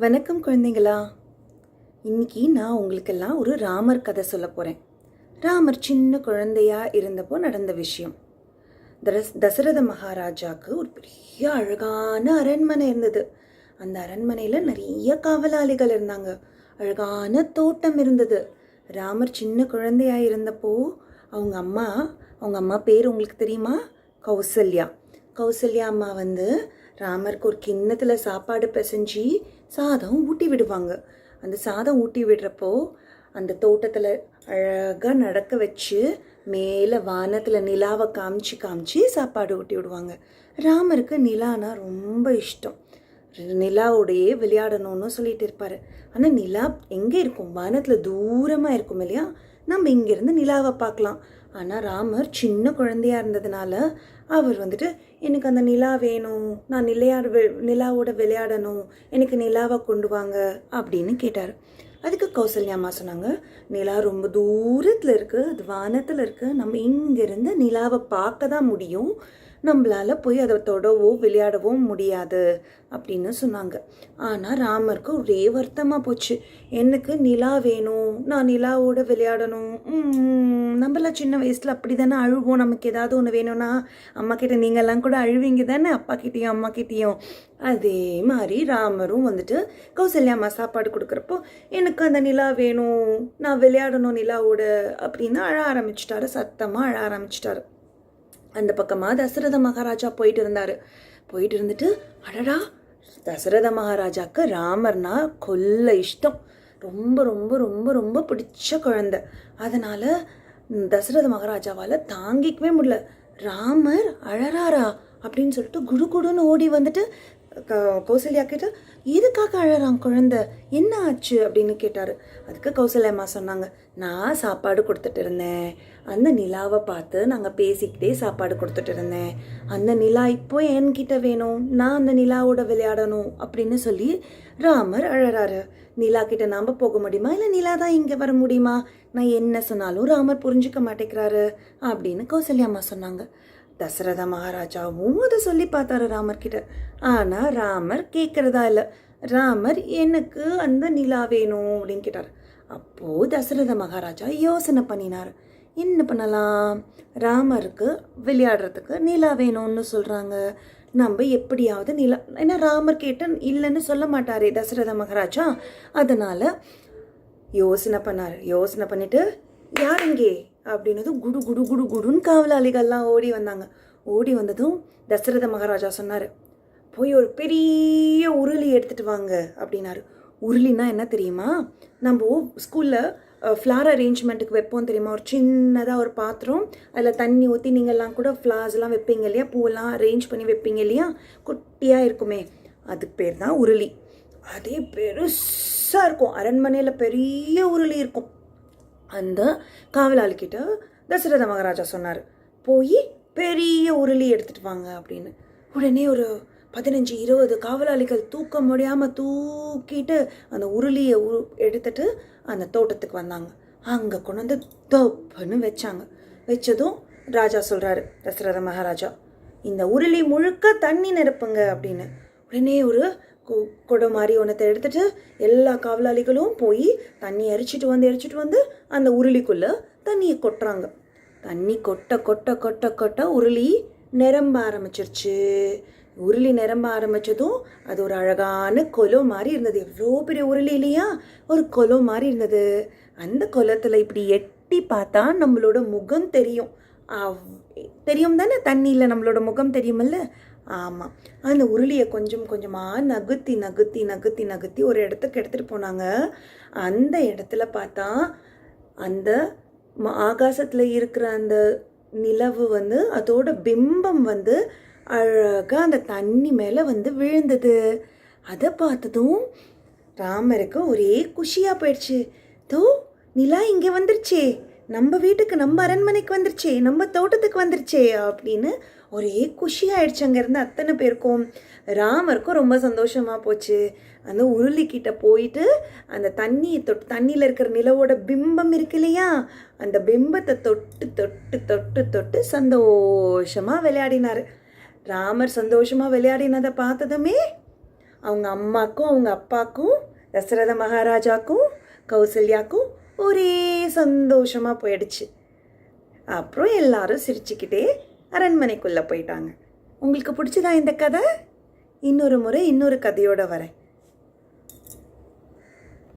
வணக்கம் குழந்தைங்களா. இன்னைக்கு நான் உங்களுக்கெல்லாம் ஒரு ராமர் கதை சொல்ல போகிறேன். ராமர் சின்ன குழந்தையா இருந்தப்போ நடந்த விஷயம். தசரத மகாராஜாவுக்கு ஒரு பெரிய அழகான அரண்மனை இருந்தது. அந்த அரண்மனையில் நிறைய காவலாளிகள் இருந்தாங்க. அழகான தோட்டம் இருந்தது. ராமர் சின்ன குழந்தையா இருந்தப்போ அவங்க அம்மா பேர் உங்களுக்கு தெரியுமா? கௌசல்யா அம்மா ராமருக்கு ஒரு கிண்ணத்தில் சாப்பாடு பிசைஞ்சி சாதம் ஊட்டி விடுவாங்க. அந்த சாதம் ஊட்டி விடுறப்போ அந்த தோட்டத்தில் அழகாக நடக்க வச்சு மேலே வானத்தில் நிலாவை காமிச்சு சாப்பாடு ஊட்டி விடுவாங்க. ராமருக்கு நிலானா ரொம்ப இஷ்டம். நிலாவோடையே விளையாடணும்னு சொல்லிட்டு இருப்பார். ஆனால் நிலா எங்கே இருக்கும்? வானத்தில் தூரமாக இருக்கும் இல்லையா? நம்ம இங்கேருந்து நிலாவை பார்க்கலாம். ஆனால் ராமர் சின்ன குழந்தையா இருந்ததுனால அவர் எனக்கு அந்த நிலா வேணும், நான் நிலாவோட விளையாடணும், எனக்கு நிலாவை கொண்டு வாங்க அப்படின்னு கேட்டார். அதுக்கு கௌசல்யா அம்மா சொன்னாங்க, நிலா ரொம்ப தூரத்தில் இருக்குது, அது வானத்தில் இருக்குது, நம்ம இங்கேருந்து நிலாவை பார்க்க தான் முடியும், நம்மளால் போய் அதை தொடவோ விளையாடவோ முடியாது அப்படின்னு சொன்னாங்க. ஆனால் ராமருக்கு ஒரே வருத்தமாக போச்சு. எனக்கு நிலா வேணும், நான் நிலாவோட விளையாடணும். நம்மளாம் சின்ன வயசில் அப்படி தானே அழுவோம். நமக்கு ஏதாவது ஒன்று வேணும்னா அம்மா கிட்ட, நீங்கள்லாம் கூட அழுவீங்க தானே, அப்பா கிட்டேயும் அம்மா கிட்டேயும். அதே மாதிரி ராமரும் கௌசல்யா அம்மா சாப்பாடு கொடுக்குறப்போ எனக்கு அந்த நிலா வேணும், நான் விளையாடணும் நிலாவோட அப்படின்னு அழ ஆரம்பிச்சிட்டாரு. சத்தமாக அழ ஆரம்பிச்சிட்டாரு. அந்த பக்கமாக தசரத மகாராஜா போயிட்டு இருந்துட்டு, அடடா, தசரத மகாராஜாவுக்கு ராமர்னா கொல்ல இஷ்டம். ரொம்ப ரொம்ப ரொம்ப ரொம்ப பிடிச்ச குழந்தை. அதனால் தசரத மகாராஜாவால் தாங்கிக்கவே முடியல. ராமர் அழறாரா அப்படின்னு சொல்லிட்டு குடுன்னு ஓடி கௌசல்யா கிட்ட, எதுக்காக அழறான் குழந்தை, என்ன ஆச்சு அப்படின்னு கேட்டார். அதுக்கு கௌசல்யம்மா சொன்னாங்க, நான் சாப்பாடு கொடுத்துட்டு இருந்தேன், அந்த நிலாவை பார்த்து நாங்கள் பேசிக்கிட்டே சாப்பாடு கொடுத்துட்டு இருந்தேன், அந்த நிலா இப்போ என்கிட்ட வேணும், நான் அந்த நிலாவோட விளையாடணும் அப்படின்னு சொல்லி ராமர் அழறாரு. நிலா கிட்ட நாம் போக முடியுமா, இல்லை நிலா தான் இங்கே வர முடியுமா? நான் என்ன சொன்னாலும் ராமர் புரிஞ்சுக்க மாட்டேங்கிறாரு அப்படின்னு கௌசல்யம்மா சொன்னாங்க. தசரத மகாராஜாவும் அதை சொல்லி பார்த்தாரு ராமர்கிட்ட. ஆனால் ராமர் கேட்கறதா இல்லை. ராமர் எனக்கு அந்த நிலா வேணும் அப்படின்னு கேட்டார். அப்போது தசரத மகாராஜா யோசனை பண்ணினார், என்ன பண்ணலாம்? ராமருக்கு விளையாடுறதுக்கு நிலா வேணும்னு சொல்கிறாங்க, நம்ம எப்படியாவது நிலா, ஏன்னா ராமர் கேட்ட இல்லைன்னு சொல்ல மாட்டாரே தசரத மகாராஜா. அதனால் யோசனை பண்ணிட்டு, யார் இங்கே அப்படின்னதும் குடுன்னு காவலாளிகள்லாம் ஓடி வந்ததும் தசரத மகாராஜா சொன்னார், போய் ஒரு பெரிய உருளி எடுத்துகிட்டு வாங்க அப்படின்னாரு. உருளினா என்ன தெரியுமா? நம்ம ஸ்கூலில் ஃப்ளார் அரேஞ்ச்மெண்ட்டுக்கு வைப்போம் தெரியுமா? ஒரு சின்னதாக ஒரு பாத்திரம், அதில் தண்ணி ஊற்றி நீங்கள்லாம் கூட ஃப்ளார்ஸ்லாம் வைப்பீங்க இல்லையா, பூவெல்லாம் அரேஞ்ச் பண்ணி வைப்பீங்க இல்லையா, குட்டியாக இருக்குமே, அதுக்கு பேர் தான் உருளி. அதே பெருசாக இருக்கும், அரண்மனையில் பெரிய உருளி இருக்கும். அந்த காவலாளிக்கிட்ட தசரத மகாராஜா சொன்னார், போய் பெரிய உருளி எடுத்துகிட்டு வாங்க அப்படின்னு. உடனே ஒரு 15-20 காவலாளிகள் தூக்க முடியாமல் தூக்கிட்டு அந்த உருளியை எடுத்துட்டு அந்த தோட்டத்துக்கு வந்தாங்க. அங்கே கொண்டு தப்புன்னு வச்சதும் ராஜா சொல்கிறாரு, தசரத மகாராஜா, இந்த உருளி முழுக்க தண்ணி நிரப்புங்க அப்படின்னு. உடனே ஒரு குடம் மாதிரி ஒன்றத்தை எடுத்துட்டு எல்லா காவலாளிகளும் போய் தண்ணி எரிச்சிட்டு வந்து அந்த உருளிக்குள்ளே தண்ணியை கொட்டுறாங்க. தண்ணி கொட்ட உருளி நிரம்ப ஆரம்பிச்சிருச்சு. உருளி நிரம்ப ஆரம்பித்ததும் அது ஒரு அழகான குளம் மாதிரி இருந்தது. எவ்வளோ பெரிய உருளி இல்லையா, ஒரு குளம் மாதிரி இருந்தது. அந்த குளத்தில் இப்படி எட்டி பார்த்தா நம்மளோட முகம் தெரியும் தானே, தண்ணியில் நம்மளோட முகம் தெரியுமில்ல. ஆமாம், அந்த உருளியை கொஞ்சம் கொஞ்சமாக நகுத்தி ஒரு இடத்துக்கு எடுத்துகிட்டு போனாங்க. அந்த இடத்துல பார்த்தா அந்த ஆகாசத்தில் இருக்கிற அந்த நிலவு அதோட பிம்பம் அழகாக அந்த தண்ணி மேலே விழுந்தது. அதை பார்த்ததும் ராமருக்கு ஒரே குஷியாக போயிடுச்சு. நிலா இங்கே வந்துருச்சே, நம்ம வீட்டுக்கு, நம்ம அரண்மனைக்கு வந்துருச்சே, நம்ம தோட்டத்துக்கு வந்துருச்சே அப்படின்னு ஒரே குஷியாயிடுச்சு. அங்கேருந்து அத்தனை பேருக்கும். ராமருக்கும் ரொம்ப சந்தோஷமாக போச்சு. அந்த உருளிக்கிட்ட போயிட்டு அந்த தண்ணியில் இருக்கிற நிலவோட பிம்பம் இருக்கு இல்லையா, அந்த பிம்பத்தை தொட்டு சந்தோஷமாக விளையாடினார். ராமர் சந்தோஷமாக விளையாடினதை பார்த்ததுமே அவங்க அம்மாக்கும் அவங்க அப்பாக்கும் தசரத மகாராஜாக்கும் கௌசல்யாக்கும் ஒரே சந்தோஷமாக போயிடுச்சு. அப்புறம் எல்லாரும் சிரிச்சுக்கிட்டே அரண்மனைக்குள்ளே போயிட்டாங்க. உங்களுக்கு பிடிச்சதா இந்த கதை? இன்னொரு முறை இன்னொரு கதையோடு வரேன்.